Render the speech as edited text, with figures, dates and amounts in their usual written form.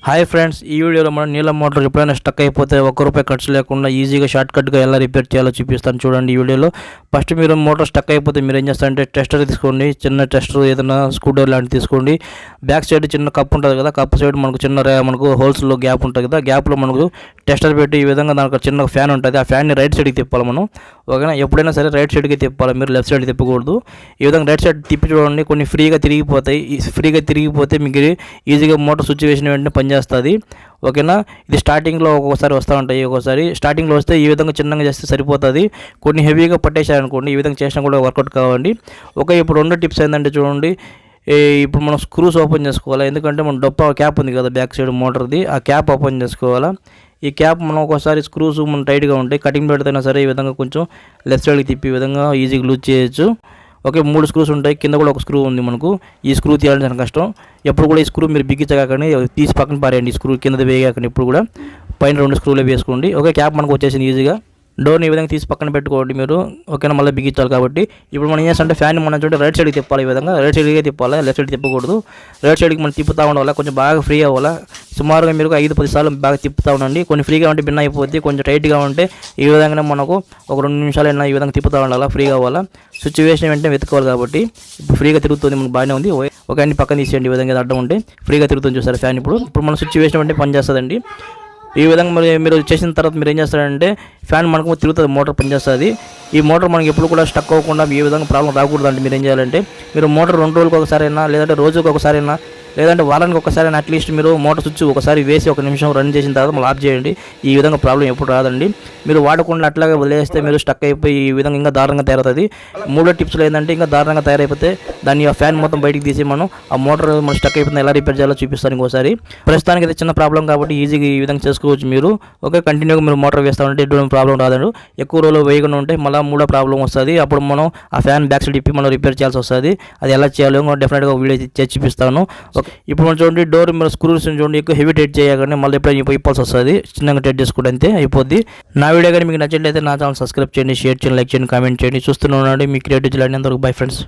Hi friends, ఈ వీడియోలో మనం నీలం మోటార్ ఎప్పుడైనా స్టక్ అయిపోతే ₹1 ఖర్చు లేకుండా ఈజీగా షార్ట్ కట్గా ఎలా రిపేర్ చేయాలో చూపిస్తాను. చూడండి ఈ వీడియోలో. ఫస్ట్ మీరు మోటార్ స్టక్ అయిపోతే మీరు ఏం చేస్తారంటే టెస్టర్ తీసుకోండి. చిన్న టెస్టర్ ఏదైనా స్క్రూ డ్రైవర్ లాంటివి తీసుకోండి. బ్యాక్ సైడ్ చిన్న కప్ ఉంటుంది కదా, కప్ సైడ్ మనకు మనకు హోల్స్లో గ్యాప్ ఉంటుంది కదా, గ్యాప్లో మనకు టెస్టర్ పెట్టి ఈ విధంగా దానికి చిన్న ఫ్యాన్ ఉంటుంది. ఆ ఫ్యాన్ని రైట్ సైడ్కి తిప్పాలి మనం. ఓకేనా, ఎప్పుడైనా సరే రైట్ సైడ్కి తిప్పాలి, మీరు లెఫ్ట్ సైడ్ తిప్పకూడదు. ఈ విధంగా రైట్ సైడ్ తిప్పి చూడండి, కొన్ని ఫ్రీగా తిరిగిపోతాయి. ఫ్రీగా తిరిగిపోతే మీకు ఈజీగా మోటార్ స్విచ్ వేసిన వెంటనే పనిచేస్తుంది. ఓకేనా, ఇది స్టార్టింగ్లో ఒక్కొక్కసారి వస్తూ ఉంటాయి. ఒక్కోసారి స్టార్టింగ్లో వస్తే ఈ విధంగా చిన్నగా చేస్తే సరిపోతుంది. కొన్ని హెవీగా పట్టేశారనుకోండి, ఈ విధంగా చేసినా కూడా వర్కౌట్ కావండి. ఓకే, ఇప్పుడు రెండు టిప్స్ ఏంటంటే చూడండి, ఇప్పుడు మనం స్క్రూస్ ఓపెన్ చేసుకోవాలి. ఎందుకంటే మన డొప్ప క్యాప్ ఉంది కదా బ్యాక్ సైడ్ మోటార్ది, ఆ క్యాప్ ఓపెన్ చేసుకోవాలా. ఈ క్యాప్ మనం ఒకసారి స్క్రూస్ మనం టైట్గా ఉంటాయి, కటింగ్ పెడితేనా సరే ఈ విధంగా కొంచెం లెఫ్ట్ సైడ్కి తిప్పి ఈ విధంగా ఈజీగా లూజ్ చేయొచ్చు. ఓకే, 3 స్క్రూస్ ఉంటాయి, కింద కూడా ఒక స్క్రూ ఉంది మనకు. ఈ స్క్రూ తీయాలని చాలా కష్టం. ఎప్పుడు కూడా ఈ స్క్రూ మీరు బిగించగాకని తీసి పక్కన పారేయండి. ఈ స్క్రూ కింద వేయగాకని ఇప్పుడు కూడా పైన 2 స్క్రూలే వేసుకోండి. ఓకే, క్యాప్ మనకు వచ్చేసింది ఈజీగా. డోర్ని ఈ విధంగా తీసి పక్కన పెట్టుకోండి మీరు. ఓకేనా, మళ్ళీ బిగించాలి కాబట్టి ఇప్పుడు మనం ఏం చేస్తామంటే ఫ్యాన్ మనం చూడండి రైట్ సైడ్కి తిప్పాలి. ఈ విధంగా రైట్ సైడ్కే తిప్పాలి, లెఫ్ట్ సైడ్ తిప్పకూడదు. రైట్ సైడ్కి మనం తిప్పుతూ ఉండాలి, కొంచెం బాగా ఫ్రీ అవ్వాలి. సుమారుగా మీరు 5-10 సార్లు బాగా తిప్పుతూ ఉండండి. కొన్ని ఫ్రీగా ఉంటే భిన్న అయిపోద్ది, కొంచెం టైట్గా ఉంటే ఈ విధంగానే మనకు ఒక 2 నిమిషాలైనా ఈ విధంగా తిప్పుతూ ఉండాలి, ఫ్రీగా అవ్వాలి. సిచ్యువేషన్ వెంటనే వెతుకోవాలి కాబట్టి ఇప్పుడు ఫ్రీగా తిరుగుతుంది, మనకు బాగానే ఉంది. ఓకే, అన్ని పక్కన తీసేయండి. ఈ విధంగా అడ్డం ఉంటే ఫ్రీగా తిరుగుతుంది చూసారు ఫ్యాన్. ఇప్పుడు మన సిచ్యువేషన్ వెంటనే పనిచేస్తుందండి. ఈ విధంగా మీరు చేసిన తర్వాత మీరు ఏం చేస్తారంటే ఫ్యాన్ మనకు తిరుగుతుంది, మోటార్ పనిచేస్తుంది. ఈ మోటార్ మనకి ఎప్పుడు కూడా స్టక్ అవ్వకుండా ఏ విధంగా ప్రాబ్లం రాకూడదు అంటే మీరు ఏం చేయాలంటే మీరు మోటార్ 2 రోజులకు ఒకసారైనా, లేదంటే రోజుకు ఒకసారైనా, లేదంటే వారానికి ఒకసారైనా అట్లీస్ట్ మీరు మోటార్ స్విచ్ ఒకసారి వేసి 1 నిమిషం రన్ చేసిన తర్వాత మళ్ళీ ఆఫ్ చేయండి. ఈ విధంగా ప్రాబ్లం ఎప్పుడు రాదండి. మీరు వాడకుండా అట్లాగే వదిలేస్తే మీరు స్టక్ అయిపోయి ఈ విధంగా ఇంకా దారుణంగా తయారవుతుంది. 3వ టిప్స్లో ఏంటంటే ఇంకా దారుణంగా తయారైపోతే దాన్ని ఆ ఫ్యాన్ మొత్తం బయటికి తీసి మనం ఆ మోటార్ మనం స్టక్ అయిపోతుంది ఎలా రిపేర్ చేయాలో చూపిస్తాను ఇంకోసారి. ప్రస్తుతానికి అయితే చిన్న ప్రాబ్లం కాబట్టి ఈజీగా ఈ విధంగా చేసుకోవచ్చు మీరు. ఓకే, కంటిన్యూగా మీరు మోటార్ వేస్తూ ఉంటే ఎటువంటి ప్రాబ్లం రాదండి. ఎక్కువ రోజులు వేయకుండా ఉంటే మళ్ళీ 3వ ప్రాబ్లం వస్తుంది. అప్పుడు మనం ఆ ఫ్యాన్ బ్యాక్ సైడ్ తిప్పి మనం రిపేర్ చేయాల్సి వస్తుంది. అది ఎలా చేయాలో డెఫినెట్గా వీడియో చేసి చూపిస్తాను. ఓకే, ఇప్పుడు మనం చూడండి డోర్ మీరు స్క్రూస్ చూడండి, ఎక్కువ హెవీ టైట్ చేయగానే మళ్ళీ ఎప్పుడైనా ఇప్పాల్సి వస్తుంది. చిన్నగా టైట్ చేసుకుంటే అంతే అయిపోద్ది. నా వీడియో కానీ మీకు నచ్చినట్లయితే నా ఛానల్ సబ్స్క్రైబ్ చేయండి, షేర్ చేయండి, లైక్ చేయండి, కామెంట్ చేయండి. చూస్తూనే ఉండండి మీ క్రియేటివ్ జిల్లా. అందరికీ బై ఫ్రెండ్స్.